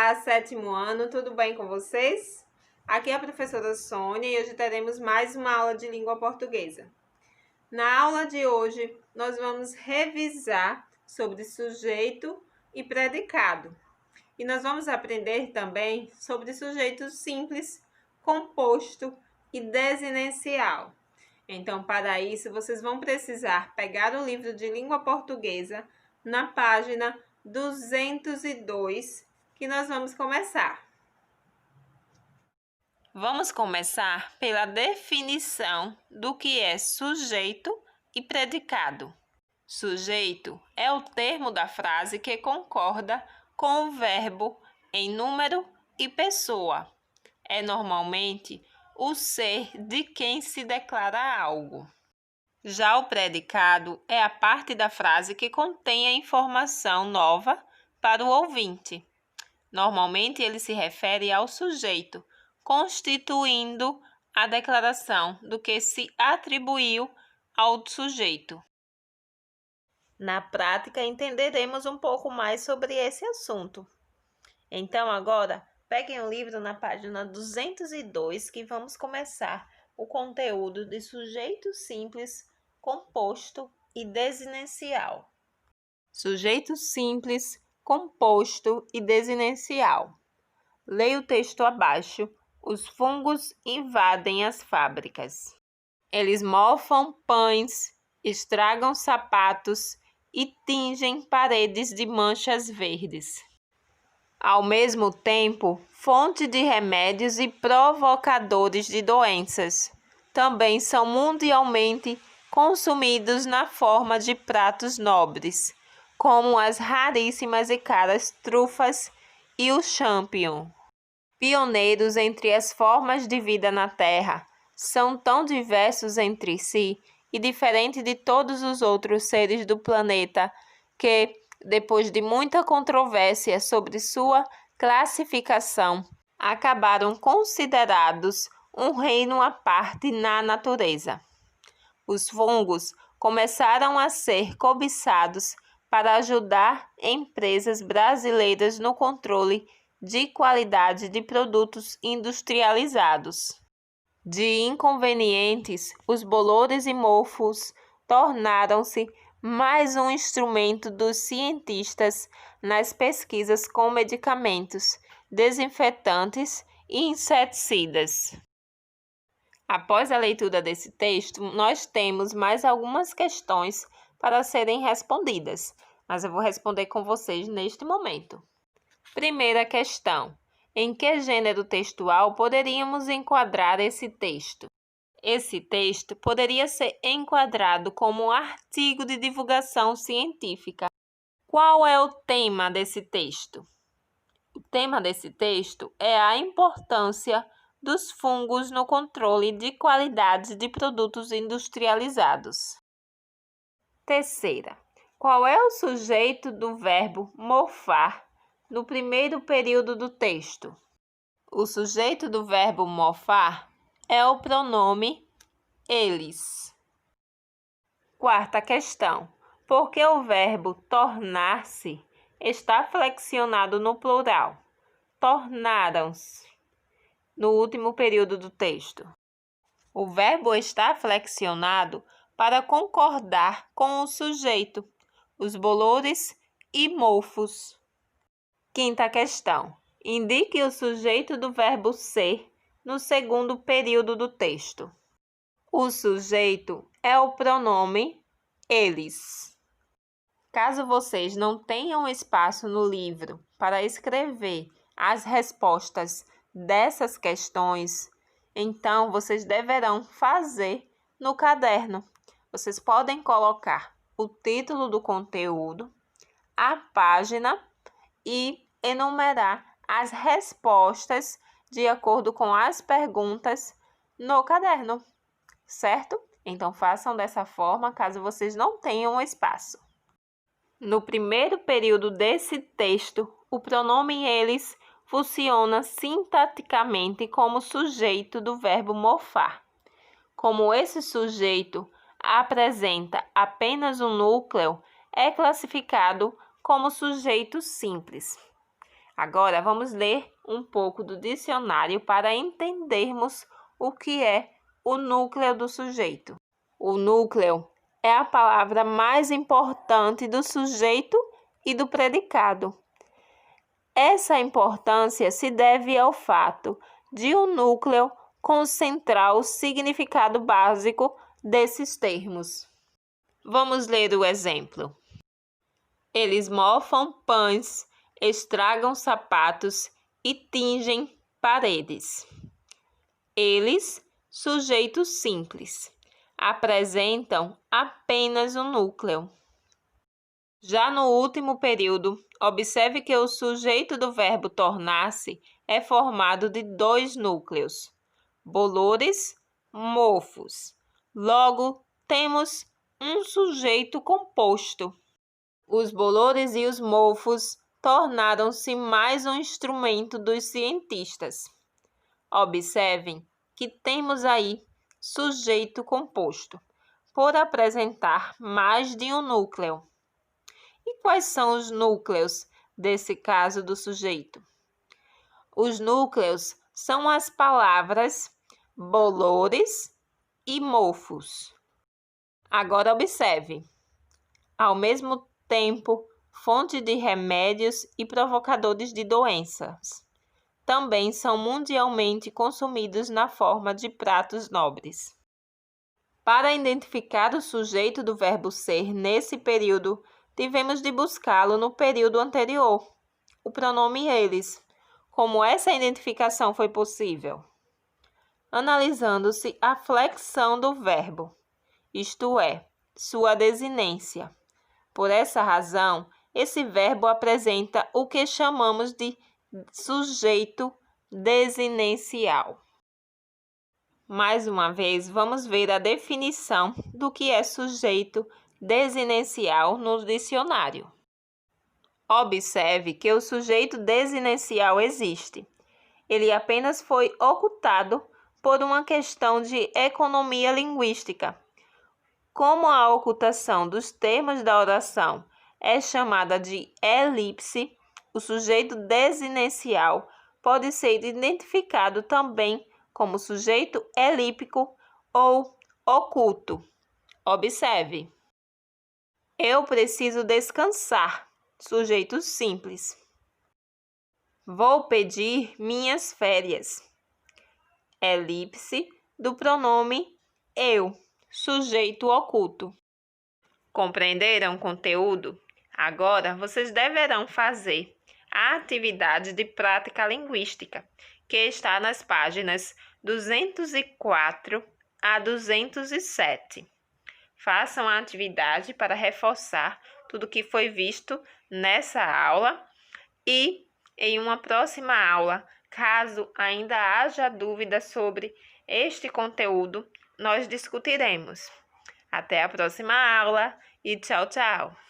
Olá, sétimo ano, tudo bem com vocês? Aqui é a professora Sônia e hoje teremos mais uma aula de língua portuguesa. Na aula de hoje, nós vamos revisar sobre sujeito e predicado. E nós vamos aprender também sobre sujeito simples, composto e desinencial. Então, para isso, vocês vão precisar pegar o livro de língua portuguesa na página 202, que nós vamos começar. Vamos começar pela definição do que é sujeito e predicado. Sujeito é o termo da frase que concorda com o verbo em número e pessoa. É normalmente o ser de quem se declara algo. Já o predicado é a parte da frase que contém a informação nova para o ouvinte. Normalmente ele se refere ao sujeito, constituindo a declaração do que se atribuiu ao sujeito. Na prática, entenderemos um pouco mais sobre esse assunto. Então, agora, peguem o livro na página 202, que vamos começar o conteúdo de sujeito simples, composto e desinencial. Sujeito simples, composto e desinencial. Leia o texto abaixo. Os fungos invadem as fábricas. Eles mofam pães, estragam sapatos e tingem paredes de manchas verdes. Ao mesmo tempo, fonte de remédios e provocadores de doenças. Também são mundialmente consumidos na forma de pratos nobres, como as raríssimas e caras trufas e o champignon. Pioneiros entre as formas de vida na Terra, são tão diversos entre si e diferentes de todos os outros seres do planeta que, depois de muita controvérsia sobre sua classificação, acabaram considerados um reino à parte na natureza. Os fungos começaram a ser cobiçados para ajudar empresas brasileiras no controle de qualidade de produtos industrializados. De inconvenientes, os bolores e mofos tornaram-se mais um instrumento dos cientistas nas pesquisas com medicamentos, desinfetantes e inseticidas. Após a leitura desse texto, nós temos mais algumas questões para serem respondidas, mas eu vou responder com vocês neste momento. Primeira questão: em que gênero textual poderíamos enquadrar esse texto? Esse texto poderia ser enquadrado como um artigo de divulgação científica. Qual é o tema desse texto? O tema desse texto é a importância dos fungos no controle de qualidade de produtos industrializados. Terceira, qual é o sujeito do verbo mofar no primeiro período do texto? O sujeito do verbo mofar é o pronome eles. Quarta questão. Por que o verbo tornar-se está flexionado no plural? Tornaram-se. No último período do texto. O verbo está flexionado para concordar com o sujeito, os bolores e mofos. Quinta questão. Indique o sujeito do verbo ser no segundo período do texto. O sujeito é o pronome eles. Caso vocês não tenham espaço no livro para escrever as respostas dessas questões, então vocês deverão fazer no caderno. Vocês podem colocar o título do conteúdo, a página e enumerar as respostas de acordo com as perguntas no caderno, certo? Então, façam dessa forma, caso vocês não tenham espaço. No primeiro período desse texto, o pronome eles funciona sintaticamente como sujeito do verbo mofar. Como esse sujeito apresenta apenas um núcleo, é classificado como sujeito simples. Agora, vamos ler um pouco do dicionário para entendermos o que é o núcleo do sujeito. O núcleo é a palavra mais importante do sujeito e do predicado. Essa importância se deve ao fato de o núcleo concentrar o significado básico desses termos. Vamos ler o exemplo. Eles mofam pães, estragam sapatos e tingem paredes. Eles, sujeitos simples, apresentam apenas o núcleo. Já no último período, observe que o sujeito do verbo tornar-se é formado de 2 núcleos, bolores, mofos. Logo, temos um sujeito composto. Os bolores e os mofos tornaram-se mais um instrumento dos cientistas. Observem que temos aí sujeito composto, por apresentar mais de um núcleo. E quais são os núcleos desse caso do sujeito? Os núcleos são as palavras bolores e mofos. Agora observe. Ao mesmo tempo, fonte de remédios e provocadores de doenças. Também são mundialmente consumidos na forma de pratos nobres. Para identificar o sujeito do verbo ser nesse período, tivemos de buscá-lo no período anterior, o pronome eles. Como essa identificação foi possível? Analisando-se a flexão do verbo, isto é, sua desinência. Por essa razão, esse verbo apresenta o que chamamos de sujeito desinencial. Mais uma vez, vamos ver a definição do que é sujeito desinencial no dicionário. Observe que o sujeito desinencial existe. Ele apenas foi ocultado por uma questão de economia linguística. Como a ocultação dos termos da oração é chamada de elipse, o sujeito desinencial pode ser identificado também como sujeito elíptico ou oculto. Observe. Eu preciso descansar. Sujeito simples. Vou pedir minhas férias. Elipse do pronome eu. Sujeito oculto. Compreenderam o conteúdo? Agora vocês deverão fazer a atividade de prática linguística, que está nas páginas 204 a 207. Façam a atividade para reforçar tudo que foi visto nessa aula e, em uma próxima aula, caso ainda haja dúvida sobre este conteúdo, nós discutiremos. Até a próxima aula e tchau, tchau!